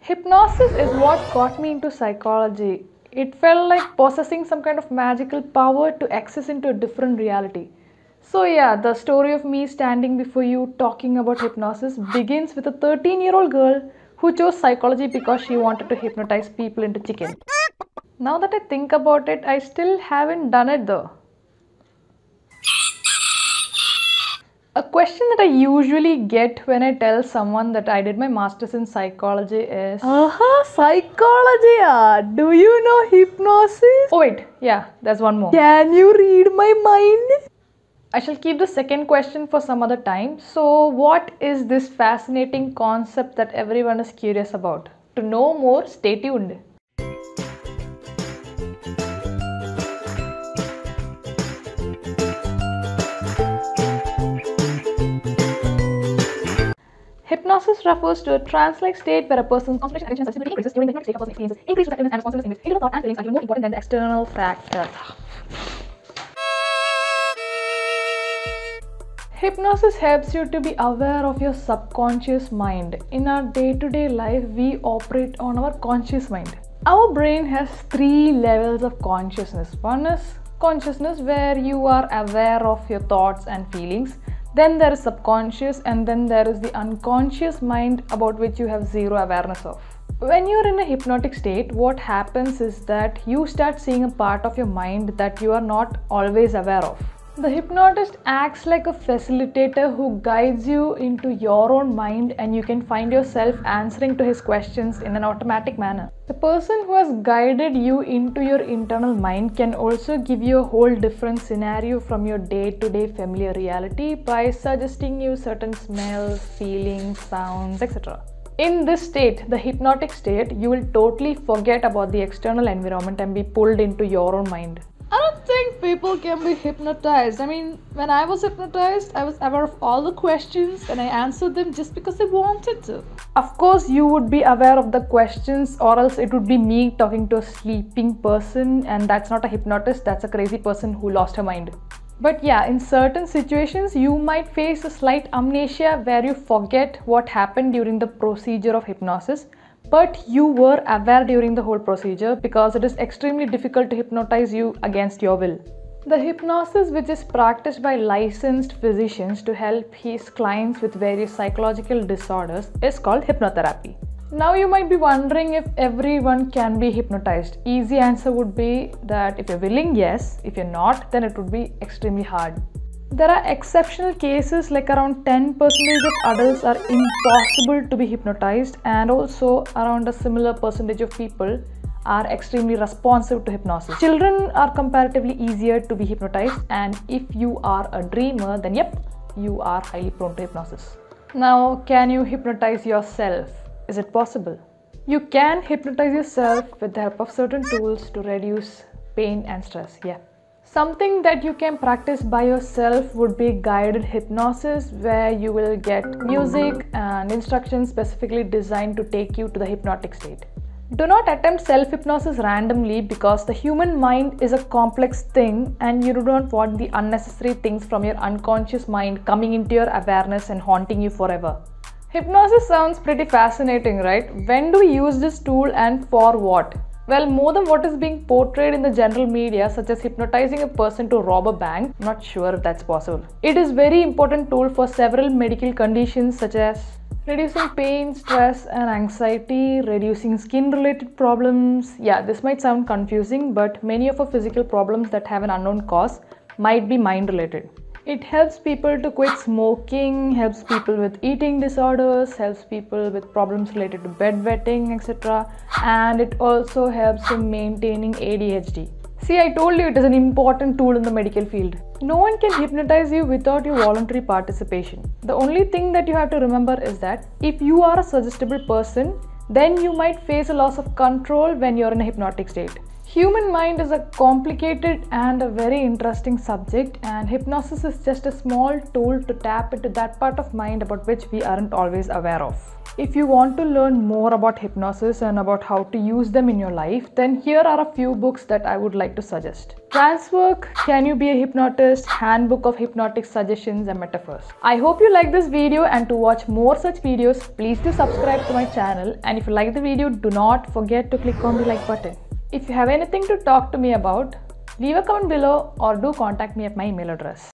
Hypnosis is what got me into psychology. It felt like possessing some kind of magical power to access into a different reality. So, yeah, the story of me standing before you talking about hypnosis begins with a 13-year-old girl who chose psychology because she wanted to hypnotize people into chicken. Now that I think about it, I still haven't done it though. A question that I usually get when I tell someone that I did my master's in psychology is, Psychology. Do you know hypnosis? oh wait, yeah, there's one more. Can you read my mind? I shall keep the second question for some other time. So, what is this fascinating concept that everyone is curious about? To know more, stay tuned. Hypnosis refers to a trance-like state where a person's concentration, attention, sensitivity increases during the hypnotic state. A person experiences increased receptiveness and responsiveness in which internal thought and feelings are even more important than the external factors. Hypnosis helps you to be aware of your subconscious mind. In our day-to-day life, we operate on our conscious mind. Our brain has three levels of consciousness. One is consciousness, where you are aware of your thoughts and feelings. Then there is subconscious, and then there is the unconscious mind about which you have zero awareness of. When you're in a hypnotic state, what happens is that you start seeing a part of your mind that you are not always aware of. The hypnotist acts like a facilitator who guides you into your own mind, and you can find yourself answering to his questions in an automatic manner. The person who has guided you into your internal mind can also give you a whole different scenario from your day-to-day familiar reality by suggesting you certain smells, feelings, sounds, etc. In this state, the hypnotic state, you will totally forget about the external environment and be pulled into your own mind. I don't think people can be hypnotized. I mean, when I was hypnotized, I was aware of all the questions and I answered them just because I wanted to. Of course, you would be aware of the questions, or else it would be me talking to a sleeping person, and that's not a hypnotist, that's a crazy person who lost her mind. But yeah, in certain situations, you might face a slight amnesia where you forget what happened during the procedure of hypnosis, but you were aware during the whole procedure because it is extremely difficult to hypnotize you against your will. The hypnosis, which is practiced by licensed physicians to help his clients with various psychological disorders, is called hypnotherapy. Now you might be wondering if everyone can be hypnotized. Easy answer would be that if you're willing, yes. If you're not, then it would be extremely hard. There are exceptional cases, like around 10% of adults are impossible to be hypnotized, and also around a similar percentage of people are extremely responsive to hypnosis. Children are comparatively easier to be hypnotized, and if you are a dreamer, then yep, you are highly prone to hypnosis. Now, can you hypnotize yourself? Is it possible? You can hypnotize yourself with the help of certain tools to reduce pain and stress, yeah. Something that you can practice by yourself would be guided hypnosis, where you will get music and instructions specifically designed to take you to the hypnotic state. Do not attempt self-hypnosis randomly, because the human mind is a complex thing and you do not want the unnecessary things from your unconscious mind coming into your awareness and haunting you forever. Hypnosis sounds pretty fascinating, right? When do we use this tool and for what? Well, more than what is being portrayed in the general media, such as hypnotizing a person to rob a bank, I'm not sure if that's possible. It is a very important tool for several medical conditions, such as reducing pain, stress and anxiety, reducing skin-related problems. Yeah, this might sound confusing, but many of our physical problems that have an unknown cause might be mind-related. It helps people to quit smoking, helps people with eating disorders, helps people with problems related to bedwetting, etc. And it also helps in maintaining ADHD. See, I told you it is an important tool in the medical field. No one can hypnotize you without your voluntary participation. The only thing that you have to remember is that if you are a suggestible person, then you might face a loss of control when you're in a hypnotic state. Human mind is a complicated and a very interesting subject, and hypnosis is just a small tool to tap into that part of mind about which we aren't always aware of. If you want to learn more about hypnosis and about how to use them in your life, then here are a few books that I would like to suggest. Trancework, Can You Be a Hypnotist? Handbook of Hypnotic Suggestions and Metaphors. I hope you like this video, and to watch more such videos, please do subscribe to my channel, and if you like the video, do not forget to click on the like button. If you have anything to talk to me about, leave a comment below or do contact me at my email address.